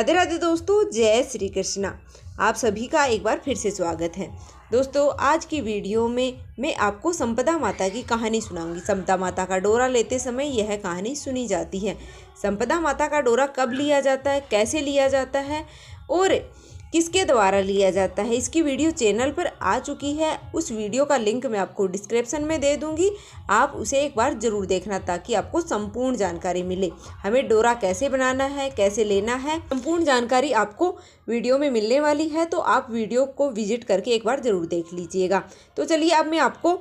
राधे राधे दोस्तों, जय श्री कृष्णा। आप सभी का एक बार फिर से स्वागत है। दोस्तों, आज की वीडियो में मैं आपको संपदा माता की कहानी सुनाऊंगी। संपदा माता का डोरा लेते समय यह कहानी सुनी जाती है। संपदा माता का डोरा कब लिया जाता है, कैसे लिया जाता है और किसके द्वारा लिया जाता है, इसकी वीडियो चैनल पर आ चुकी है। उस वीडियो का लिंक मैं आपको डिस्क्रिप्शन में दे दूंगी। आप उसे एक बार ज़रूर देखना ताकि आपको संपूर्ण जानकारी मिले। हमें डोरा कैसे बनाना है, कैसे लेना है, संपूर्ण जानकारी आपको वीडियो में मिलने वाली है। तो आप वीडियो को विजिट करके एक बार ज़रूर देख लीजिएगा। तो चलिए अब मैं आपको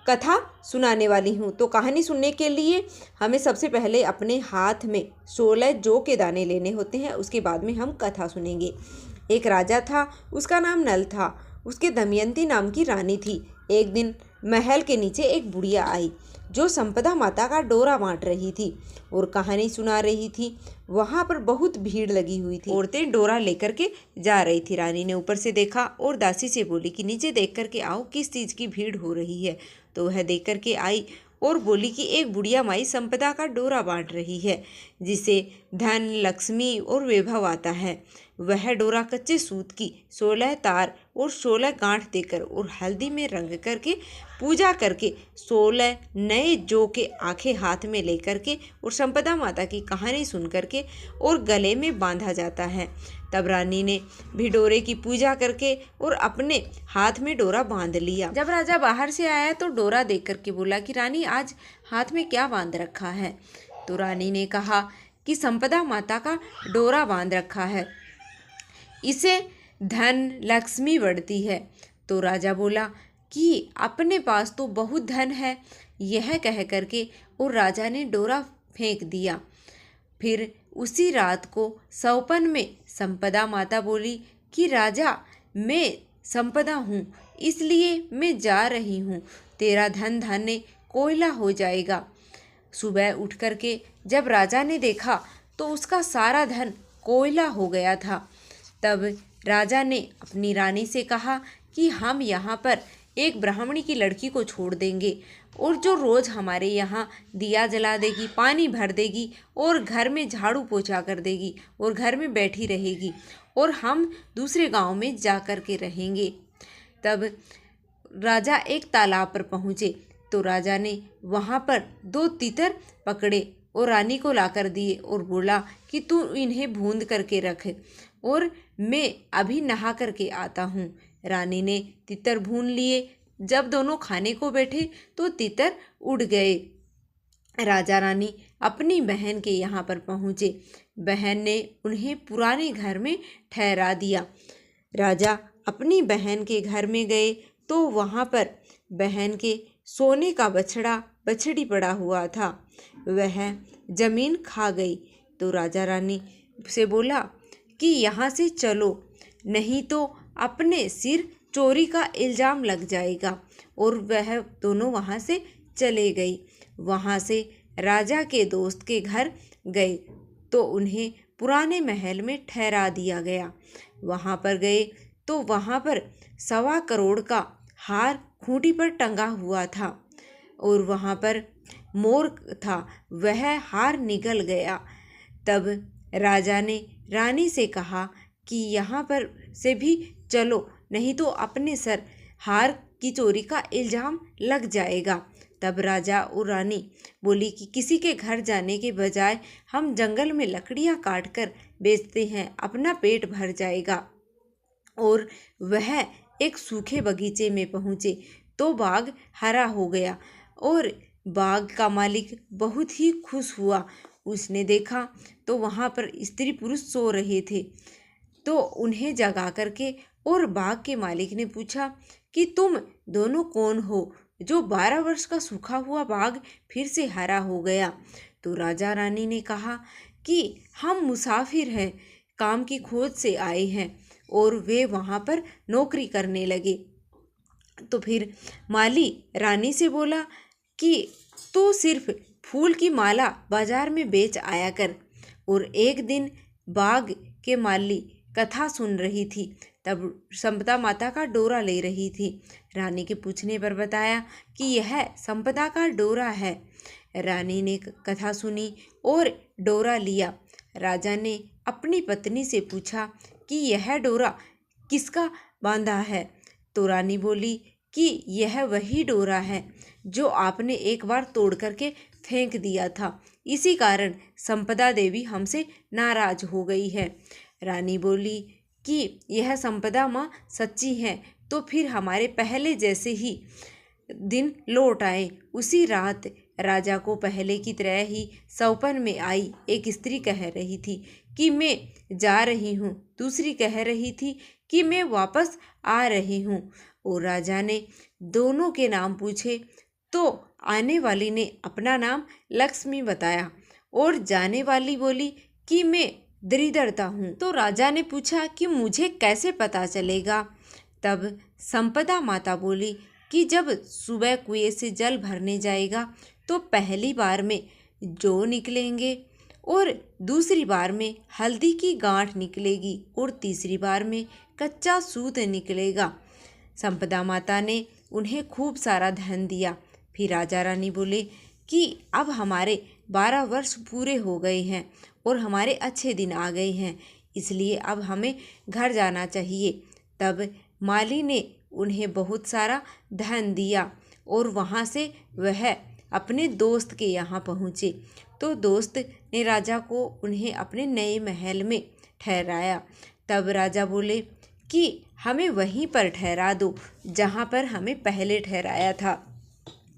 कथा सुनाने वाली हूँ। तो कहानी सुनने के लिए हमें सबसे पहले अपने हाथ में 16 जौ के दाने लेने होते हैं। उसके बाद में हम कथा सुनेंगे। एक राजा था, उसका नाम नल था। उसके दमयंती नाम की रानी थी। एक दिन महल के नीचे एक बुढ़िया आई जो संपदा माता का डोरा बांट रही थी और कहानी सुना रही थी। वहाँ पर बहुत भीड़ लगी हुई थी। औरतें डोरा लेकर के जा रही थी। रानी ने ऊपर से देखा और दासी से बोली कि नीचे देख कर के आओ, किस चीज़ की भीड़ हो रही है। तो वह देख कर के आई और बोली कि एक बुढ़िया माई संपदा का डोरा बांट रही है, जिसे धन, लक्ष्मी और वैभव आता है। वह डोरा कच्चे सूत की 16 तार और 16 गांठ देकर और हल्दी में रंग करके पूजा करके 16 नए जौ के आंखें हाथ में लेकर के और संपदा माता की कहानी सुन करके और गले में बांधा जाता है। तब रानी ने भी डोरे की पूजा करके और अपने हाथ में डोरा बांध लिया। जब राजा बाहर से आया तो डोरा देख करके बोला कि रानी, आज हाथ में क्या बांध रखा है। तो रानी ने कहा कि संपदा माता का डोरा बांध रखा है, इसे धन लक्ष्मी बढ़ती है। तो राजा बोला कि अपने पास तो बहुत धन है। यह कह करके और राजा ने डोरा फेंक दिया। फिर उसी रात को सौपन में संपदा माता बोली कि राजा, मैं संपदा हूँ, इसलिए मैं जा रही हूँ। तेरा धन धान्य कोयला हो जाएगा। सुबह उठ करके जब राजा ने देखा तो उसका सारा धन कोयला हो गया था। तब राजा ने अपनी रानी से कहा कि हम यहाँ पर एक ब्राह्मणी की लड़की को छोड़ देंगे और जो रोज़ हमारे यहाँ दिया जला देगी, पानी भर देगी और घर में झाड़ू पोछा कर देगी और घर में बैठी रहेगी, और हम दूसरे गांव में जा कर के रहेंगे। तब राजा एक तालाब पर पहुँचे तो राजा ने वहाँ पर 2 तीतर पकड़े और रानी को लाकर दिए और बोला कि तू इन्हें भूंद करके रख और मैं अभी नहा करके आता हूँ। रानी ने तीतर भून लिए। जब दोनों खाने को बैठे तो तीतर उड़ गए। राजा रानी अपनी बहन के यहाँ पर पहुँचे। बहन ने उन्हें पुराने घर में ठहरा दिया। राजा अपनी बहन के घर में गए तो वहाँ पर बहन के सोने का बछड़ी पड़ा हुआ था। वह जमीन खा गई। तो राजा रानी से बोला कि यहाँ से चलो, नहीं तो अपने सिर चोरी का इल्ज़ाम लग जाएगा। और वह दोनों वहाँ से चले गई। वहाँ से राजा के दोस्त के घर गए तो उन्हें पुराने महल में ठहरा दिया गया। वहाँ पर गए तो वहाँ पर 1.25 करोड़ का हार खूंटी पर टंगा हुआ था और वहाँ पर मोर था, वह हार निगल गया। तब राजा ने रानी से कहा कि यहाँ पर से भी चलो, नहीं तो अपने सर हार की चोरी का इल्ज़ाम लग जाएगा। तब राजा और रानी बोली कि किसी के घर जाने के बजाय हम जंगल में लकड़ियाँ काट कर बेचते हैं, अपना पेट भर जाएगा। और वह एक सूखे बगीचे में पहुँचे तो बाग हरा हो गया और बाग का मालिक बहुत ही खुश हुआ। उसने देखा तो वहाँ पर स्त्री पुरुष सो रहे थे तो उन्हें जगा करके और बाग के मालिक ने पूछा कि तुम दोनों कौन हो, जो 12 वर्ष का सूखा हुआ बाग फिर से हरा हो गया। तो राजा रानी ने कहा कि हम मुसाफिर हैं, काम की खोज से आए हैं। और वे वहाँ पर नौकरी करने लगे। तो फिर माली रानी से बोला कि तू सिर्फ फूल की माला बाजार में बेच आया कर। और एक दिन बाग के माली कथा सुन रही थी, तब संपदा माता का डोरा ले रही थी। रानी के पूछने पर बताया कि यह संपदा का डोरा है। रानी ने कथा सुनी और डोरा लिया। राजा ने अपनी पत्नी से पूछा कि यह डोरा किसका बांधा है। तो रानी बोली कि यह वही डोरा है जो आपने एक बार तोड़ करके फेंक दिया था, इसी कारण संपदा देवी हमसे नाराज हो गई है। रानी बोली कि यह संपदा माँ सच्ची है तो फिर हमारे पहले जैसे ही दिन लौट आए। उसी रात राजा को पहले की तरह ही सौपन में आई एक स्त्री कह रही थी कि मैं जा रही हूँ, दूसरी कह रही थी कि मैं वापस आ रही हूँ। और राजा ने दोनों के नाम पूछे तो आने वाली ने अपना नाम लक्ष्मी बताया और जाने वाली बोली कि मैं दरिद्रता हूँ। तो राजा ने पूछा कि मुझे कैसे पता चलेगा। तब संपदा माता बोली कि जब सुबह कुएं से जल भरने जाएगा तो पहली बार में जौ निकलेंगे और दूसरी बार में हल्दी की गांठ निकलेगी और तीसरी बार में कच्चा सूत निकलेगा। संपदा माता ने उन्हें खूब सारा धन दिया। फिर राजा रानी बोले कि अब हमारे 12 वर्ष पूरे हो गए हैं और हमारे अच्छे दिन आ गए हैं, इसलिए अब हमें घर जाना चाहिए। तब माली ने उन्हें बहुत सारा धन दिया और वहाँ से वह अपने दोस्त के यहाँ पहुँचे। तो दोस्त ने राजा को उन्हें अपने नए महल में ठहराया। तब राजा बोले कि हमें वहीं पर ठहरा दो जहाँ पर हमें पहले ठहराया था।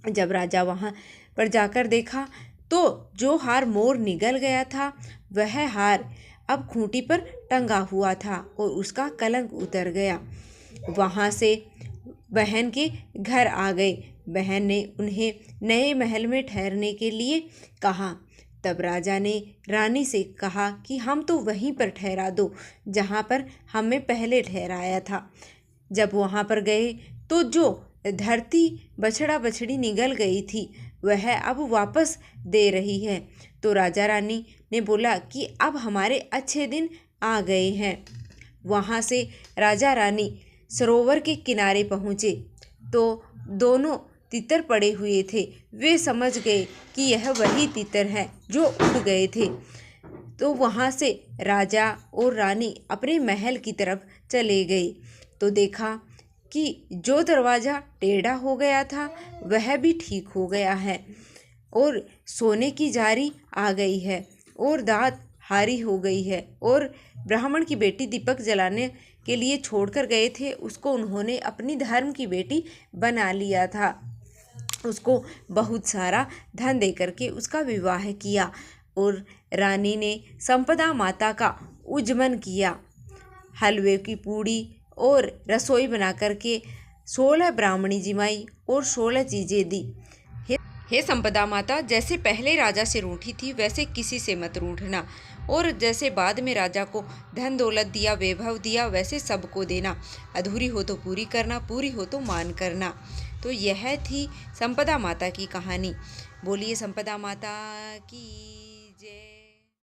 जब राजा वहाँ पर जाकर देखा तो जो हार मोर निगल गया था वह हार अब खूंटी पर टंगा हुआ था और उसका कलंक उतर गया। वहाँ से बहन के घर आ गए। बहन ने उन्हें नए महल में ठहरने के लिए कहा। तब राजा ने रानी से कहा कि हम तो वहीं पर ठहरा दो जहाँ पर हमें पहले ठहराया था। जब वहाँ पर गए तो जो धरती बछड़ा बछड़ी निगल गई थी वह अब वापस दे रही है। तो राजा रानी ने बोला कि अब हमारे अच्छे दिन आ गए हैं। वहाँ से राजा रानी सरोवर के किनारे पहुँचे तो दोनों तितर पड़े हुए थे। वे समझ गए कि यह वही तितर हैं जो उड़ गए थे। तो वहाँ से राजा और रानी अपने महल की तरफ चले गए तो देखा कि जो दरवाज़ा टेढ़ा हो गया था वह भी ठीक हो गया है और सोने की जारी आ गई है और दांत हारी हो गई है। और ब्राह्मण की बेटी दीपक जलाने के लिए छोड़कर गए थे उसको उन्होंने अपनी धर्म की बेटी बना लिया था। उसको बहुत सारा धन दे करके उसका विवाह किया और रानी ने संपदा माता का उज्जमन किया। हलवे की पूड़ी और रसोई बना करके 16 ब्राह्मणी जिमाई और 16 चीज़ें दी। हे संपदा माता, जैसे पहले राजा से रूठी थी वैसे किसी से मत रूठना और जैसे बाद में राजा को धन दौलत दिया, वैभव दिया, वैसे सबको देना। अधूरी हो तो पूरी करना, पूरी हो तो मान करना। तो यह थी संपदा माता की कहानी। बोलिए संपदा माता की।